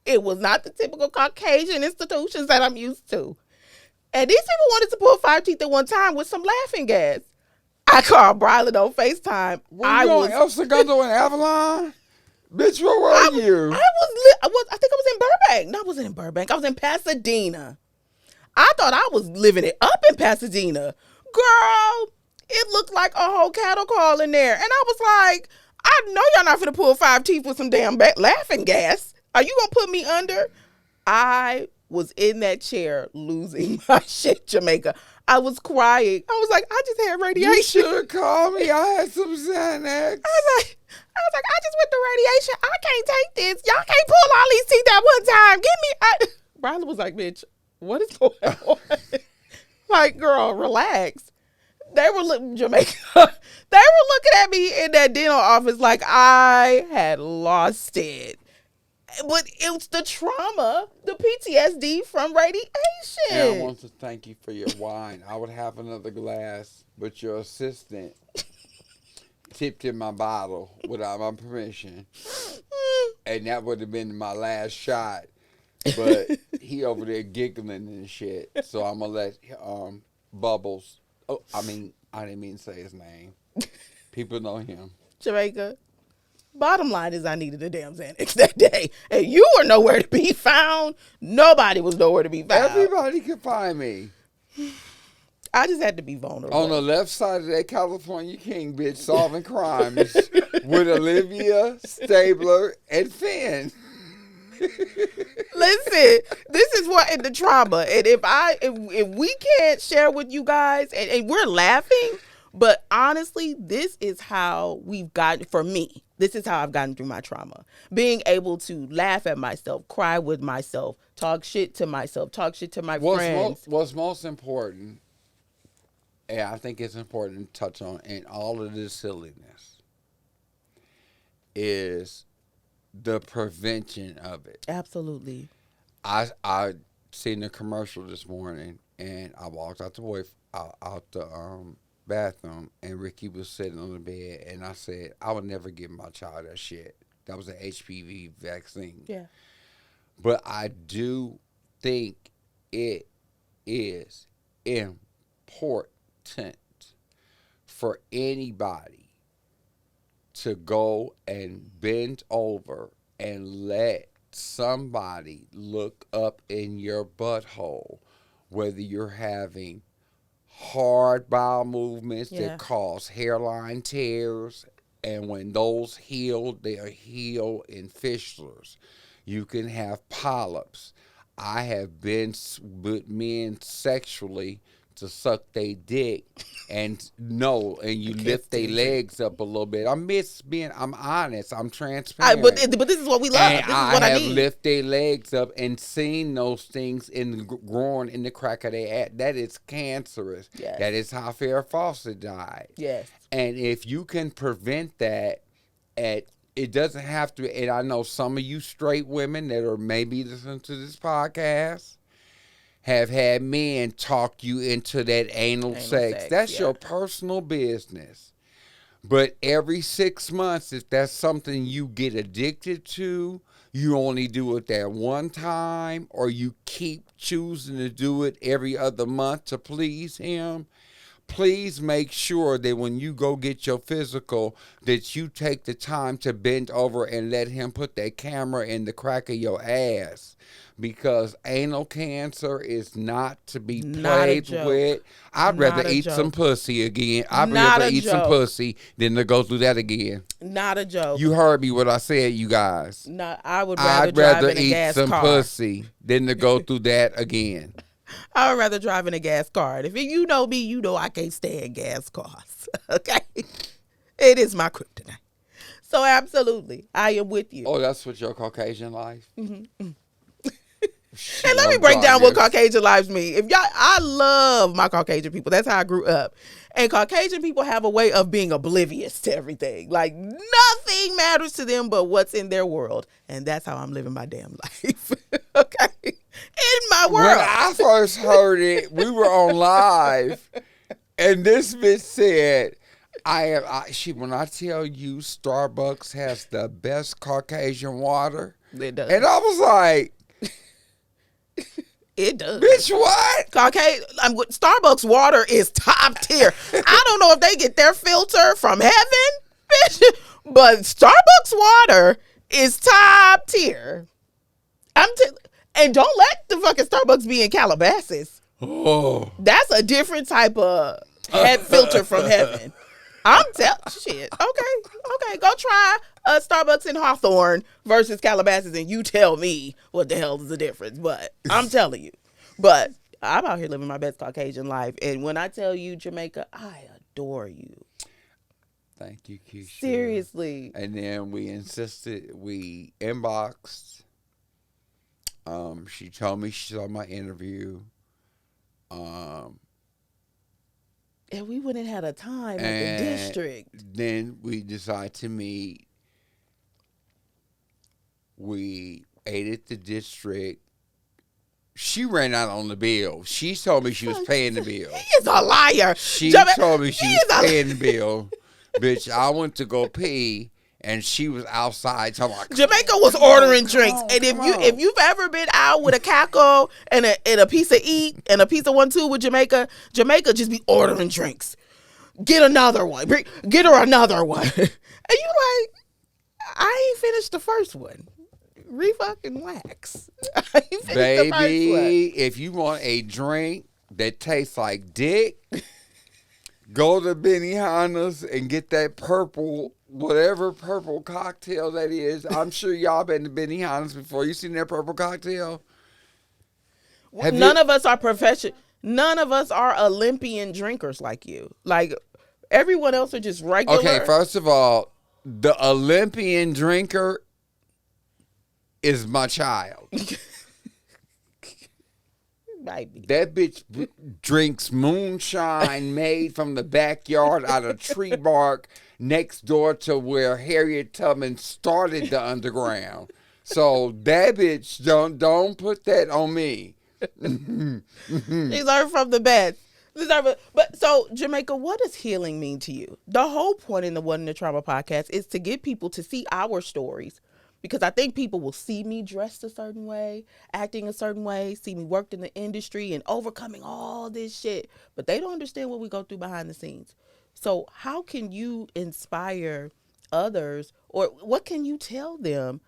It was not the typical Caucasian institutions that I'm used to. And these people wanted to pull 5 teeth at one time with some laughing gas. I called Brylan on FaceTime. Were you on El Segundo and Avalon? Bitch, where were you? I think I was in Burbank. No, I wasn't in Burbank. I was in Pasadena. I thought I was living it up in Pasadena. Girl, it looked like a whole cattle call in there. And I was like, I know y'all not finna pull 5 teeth with some damn laughing gas. Are you gonna put me under? I was in that chair losing my shit, Jamaica. I was crying. I was like, I just had radiation. You should have called me. I had some Xanax. I was like, I just went through radiation. I can't take this. Y'all can't pull all these teeth at one time. Brylan was like, bitch, what is going on? Like, girl, relax. They were looking Jamaica. They were looking at me in that dental office like I had lost it. But it was the trauma, the PTSD from radiation. And I want to thank you for your wine. I would have another glass, but your assistant tipped in my bottle without my permission, and that would have been my last shot. But he over there giggling and shit. So I'm gonna let Bubbles. Oh, I didn't mean to say his name. People know him. Jamaica. Bottom line is I needed a damn Xanax that day. And you were nowhere to be found. Nobody was nowhere to be found. Everybody can find me. I just had to be vulnerable. On the left side of that California King bitch solving crimes with Olivia, Stabler, and Finn. Listen, this is what in the trauma. And if we can't share with you guys, and we're laughing, but honestly, this is how we've gotten, for me, this is how I've gotten through my trauma. Being able to laugh at myself, cry with myself, talk shit to myself, talk shit to my friends. What's most important, and I think it's important to touch on in all of this silliness, is the prevention of it. Absolutely. I seen the commercial this morning, and I walked out the bathroom, and Ricky was sitting on the bed, and I said, I would never give my child that shit. That was an HPV vaccine. Yeah. But I do think it is important for anybody to go and bend over and let somebody look up in your butthole, whether you're having hard bowel movements that cause hairline tears, and when those heal, they are healed in fistulas. You can have polyps. I have been with men sexually to suck their dick and you lift their legs up a little bit. I'm honest, I'm transparent. But this is what we love. And this is what I need. have lifted their legs up and seen those things in the growing in the crack of their ass. That is cancerous. Yes. That is how Farrah Fawcett died. Yes. And if you can prevent that, it doesn't have to. And I know some of you straight women that are maybe listening to this podcast have had men talk you into that anal sex. That's your personal business. But every 6 months, if that's something you get addicted to, you only do it that one time, or you keep choosing to do it every other month to please him, please make sure that when you go get your physical, that you take the time to bend over and let him put that camera in the crack of your ass. Because anal cancer is not to be played with. I'd rather eat some pussy again. I'd rather eat some pussy than to go through that again. Not a joke. You heard me what I said, you guys. I would rather drive in a gas car. I'd rather eat some pussy than to go through that again. I would rather drive in a gas car. If you know me, you know I can't stand gas cars. Okay? It is my kryptonite. So absolutely, I am with you. Oh, that's what your Caucasian life? Mm-hmm. And let me break down what Caucasian lives mean. I love my Caucasian people. That's how I grew up. And Caucasian people have a way of being oblivious to everything. Like nothing matters to them but what's in their world. And that's how I'm living my damn life. Okay? In my world. When I first heard it, we were on live. And this bitch said, when I tell you Starbucks has the best Caucasian water. It does. And I was like, it does. Bitch, what? Starbucks water is top tier. I don't know if they get their filter from heaven, bitch, but Starbucks water is top tier. And don't let the fucking Starbucks be in Calabasas. Oh. That's a different type of head filter from heaven. I'm telling shit. Okay. Go try a Starbucks in Hawthorne versus Calabasas, and you tell me what the hell is the difference. But I'm telling you. But I'm out here living my best Caucasian life, and when I tell you, Jamaica, I adore you. Thank you, Kecia. Seriously. And then we inboxed. She told me she saw my interview. And we wouldn't have had a time at the district. Then we decided to meet. We ate at the district. She ran out on the bill. She told me she was paying the bill. He is a liar. She told me she was paying the bill. Bitch, I went to go pee, and she was outside talking about, Jamaica was ordering come drinks, on, and come if on. you've ever been out with a cackle and a piece of eat and a piece of 1-2 with Jamaica just be ordering drinks. Get another one. Get her another one. And you like, I ain't finished the first one. Refucking wax. I ain't finished the first one. Baby, if you want a drink that tastes like dick, go to Benihana's and get that purple, whatever purple cocktail that is. I'm sure y'all been to Benihana's before. You seen that purple cocktail? Have None you? of us are professional. None of us are Olympian drinkers like you. Like everyone else are just regular. Okay, first of all, the Olympian drinker is my child. Maybe. That bitch drinks moonshine made from the backyard out of tree bark next door to where Harriet Tubman started the underground. So that bitch don't put that on me. These are from the best. But so Jamaica, what does healing mean to you? The whole point in the One in the Trauma podcast is to get people to see our stories, because I think people will see me dressed a certain way, acting a certain way, see me worked in the industry and overcoming all this shit, but they don't understand what we go through behind the scenes. So how can you inspire others, or what can you tell them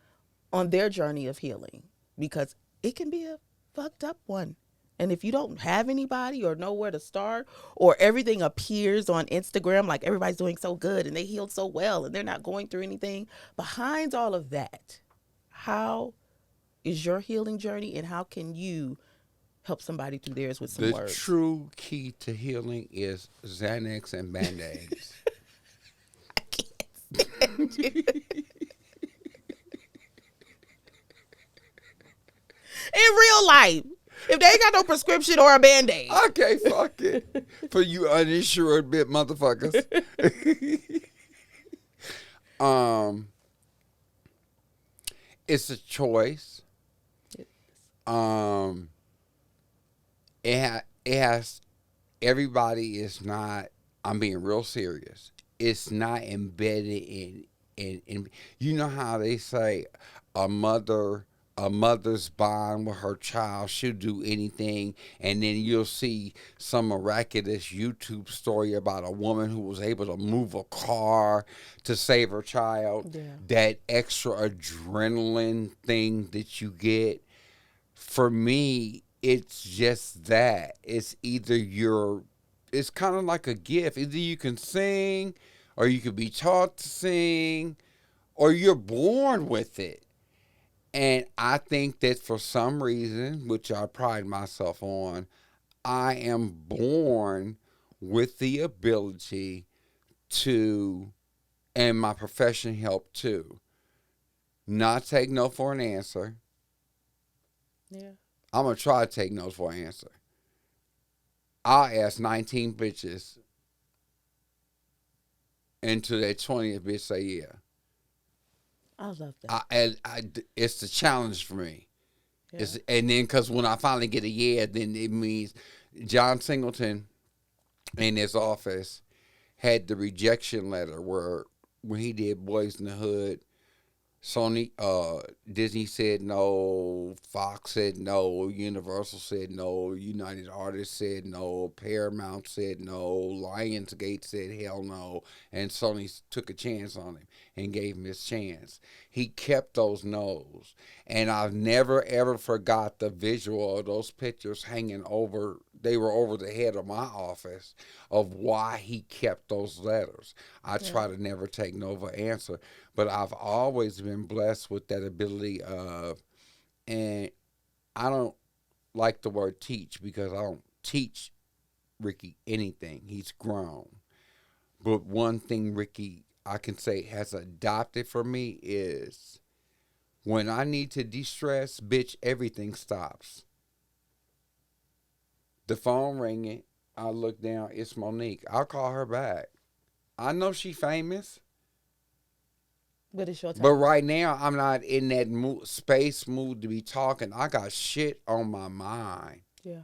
on their journey of healing? Because it can be a fucked up one. And if you don't have anybody or know where to start, or everything appears on Instagram like everybody's doing so good and they healed so well and they're not going through anything, behind all of that, how is your healing journey, and how can you help somebody through theirs with some The words? true key to healing is Xanax and Band-Aids. In real life, if they ain't got no prescription or a Band-Aid. Okay, fuck it. For you uninsured bit motherfuckers. It's a choice. It has everybody is not, I'm being real serious. It's not embedded in you know how they say a mother's bond with her child, she'll do anything, and then you'll see some miraculous YouTube story about a woman who was able to move a car to save her child. Yeah. That extra adrenaline thing that you get. For me, it's just that. It's either it's kind of like a gift. Either you can sing, or you could be taught to sing, or you're born with it. And I think that for some reason, which I pride myself on, I am born with the ability to, and my profession helped too, not take no for an answer. Yeah. I'm going to try to take no for an answer. I'll ask 19 bitches until that 20th bitch say yeah. I love that. It's the challenge for me. Yeah. And then because when I finally get a yeah, then it means John Singleton in his office had the rejection letter where when he did Boys in the Hood, Disney said no, Fox said no, Universal said no, United Artists said no, Paramount said no, Lionsgate said hell no, and Sony took a chance on him and gave him his chance. He kept those no's, and I've never ever forgot the visual of those pictures hanging over. They were over the head of my office of why he kept those letters. I try to never take no for answer, but I've always been blessed with that ability of, and I don't like the word teach because I don't teach Ricky anything. He's grown. But one thing Ricky, I can say, has adopted for me is when I need to de-stress, bitch, everything stops. The phone ringing, I look down, it's Monique. I'll call her back. I know she famous. But it's your time. But right now, I'm not in that space mood to be talking. I got shit on my mind. Yeah.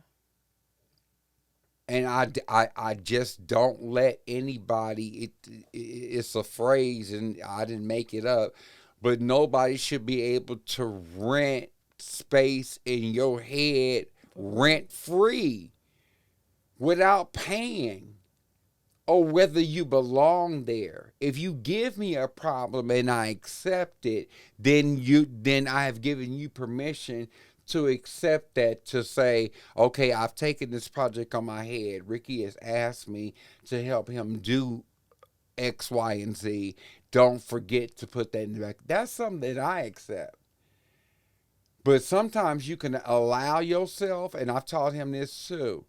And I just don't let anybody, it's a phrase and I didn't make it up, but nobody should be able to rent space in your head rent free without paying, or whether you belong there. If you give me a problem and I accept it, then I have given you permission to accept that, to say, okay, I've taken this project on my head. Ricky has asked me to help him do X, Y, and Z. Don't forget to put that in the back. That's something that I accept. But sometimes you can allow yourself, and I've taught him this too,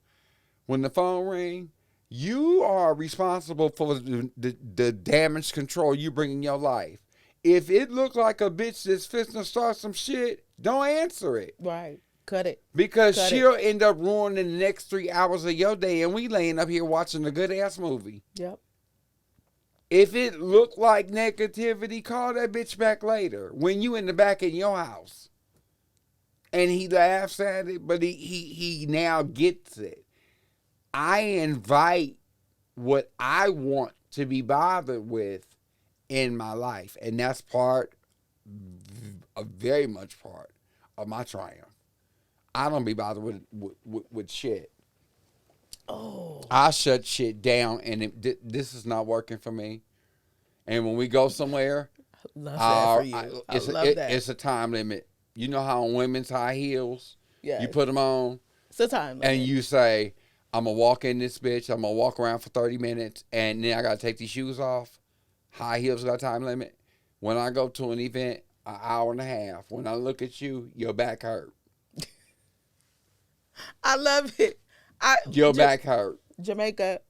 when the phone rings, you are responsible for the damage control you bring in your life. If it look like a bitch that's fixing to start some shit, don't answer it. Right. Cut it. Because Cut she'll end up ruining the next 3 hours of your day, and we laying up here watching a good ass movie. Yep. If it look like negativity, call that bitch back later when you in the back in your house. And he laughs at it, but he now gets it. I invite what I want to be bothered with in my life. And that's a very much part of my triumph. I don't be bothered with shit. Oh. I shut shit down, and this is not working for me. And when we go somewhere, Love that for you. I love that. It's a time limit. You know how on women's high heels, Yes. you put them on, It's a time limit. and you say, I'm going to walk in this bitch, I'm going to walk around for 30 minutes, and then I got to take these shoes off. High heels got a time limit. When I go to an event, an hour and a half. When I look at you, your back hurt. I love it. Your back hurt. Jamaica,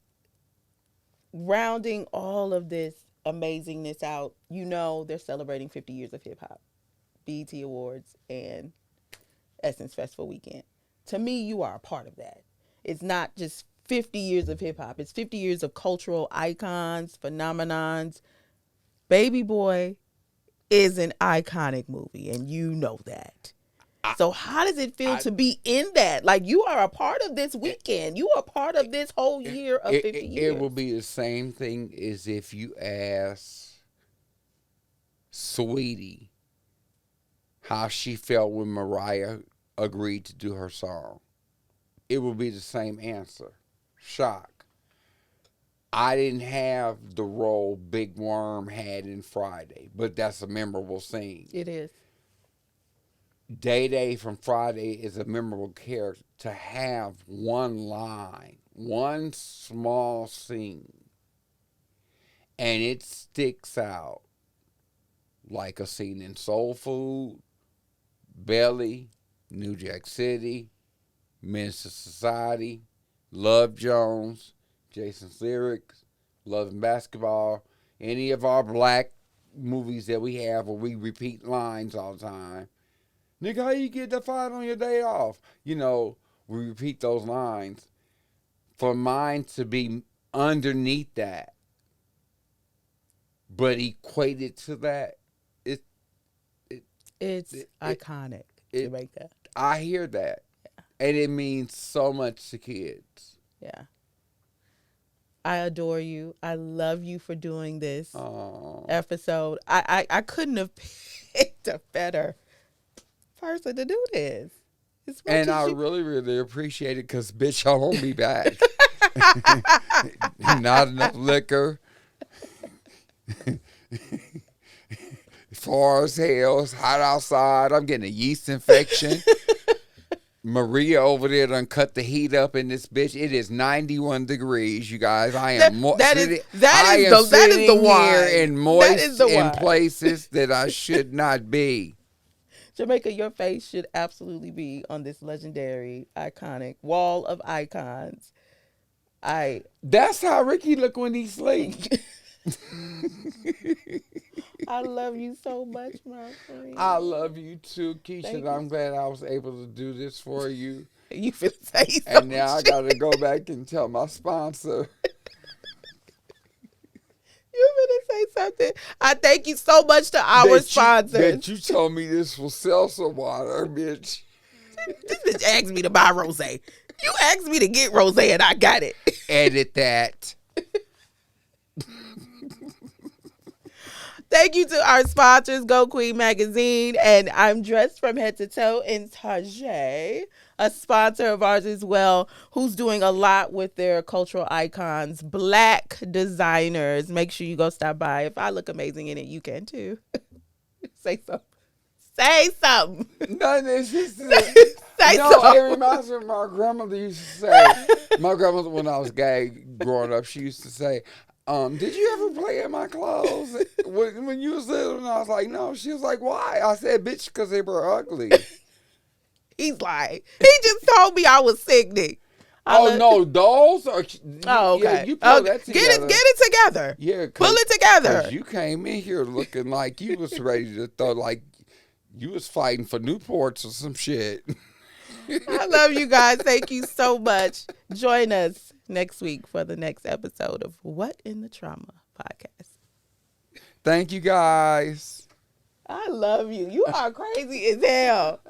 rounding all of this amazingness out, they're celebrating 50 years of hip hop, BET Awards, and Essence Festival weekend. To me, you are a part of that. It's not just 50 years of hip hop. It's 50 years of cultural icons, phenomenons. Baby Boy is an iconic movie, and you know that. So how does it feel to be in that? Like, you are a part of this weekend. You are a part of this whole year of 50 years. It will be the same thing as if you ask Sweetie how she felt when Mariah agreed to do her song. It will be the same answer. Shock. I didn't have the role Big Worm had in Friday, but that's a memorable scene. It is. Day Day from Friday is a memorable character. To have one line, one small scene, and it sticks out like a scene in Soul Food, Belly, New Jack City, Minister Society, Love Jones, Jason's Lyrics, Love and Basketball, any of our black movies that we have where we repeat lines all the time. Nigga, how you get the fight on your day off? We repeat those lines. For mine to be underneath that, but equated to that, it's iconic, Jamaica. I hear that. Yeah. And it means so much to kids. Yeah. I adore you. I love you for doing this episode. I couldn't have picked a better person to do this. And I really, really appreciate it because, bitch, I won't be back. Not enough liquor. Far as hell, it's hot outside. I'm getting a yeast infection. Maria over there done cut the heat up in this bitch. It is 91 degrees, you guys. I am sitting here in moist in places that I should not be. Jamaica, your face should absolutely be on this legendary, iconic wall of icons. That's how Ricky look when he sleeps. I love you so much, my friend. I love you too, Kecia. I'm glad I was able to do this for you. You feel say And now I got to go back and tell my sponsor. You finna say something. I thank you so much to our sponsors. That you told me this was salsa water, bitch. This bitch asked me to buy rosé. You asked me to get rose and I got it. Edit that. Thank you to our sponsors, Go Queen Magazine, and I'm dressed from head to toe in Tajay, a sponsor of ours as well, who's doing a lot with their cultural icons, Black designers. Make sure you go stop by. If I look amazing in it, you can too. Say something. Say something. No, it's just Say no. something. It reminds me of my grandmother used to say. My grandmother, when I was gay growing up, she used to say, "Did you ever play in my clothes when you was little?" And I was like, "No." She was like, "Why?" I said, "Bitch, because they were ugly." He's like, he just told me I was sickening. No, those are. Oh, okay. Yeah, you pull Okay. that together. Get it together. Yeah, pull it together. Cause you came in here looking like you was ready to throw, like you was fighting for Newports or some shit. I love you guys. Thank you so much. Join us next week for the next episode of What in the Trauma podcast. Thank you guys. I love you. You are crazy as hell.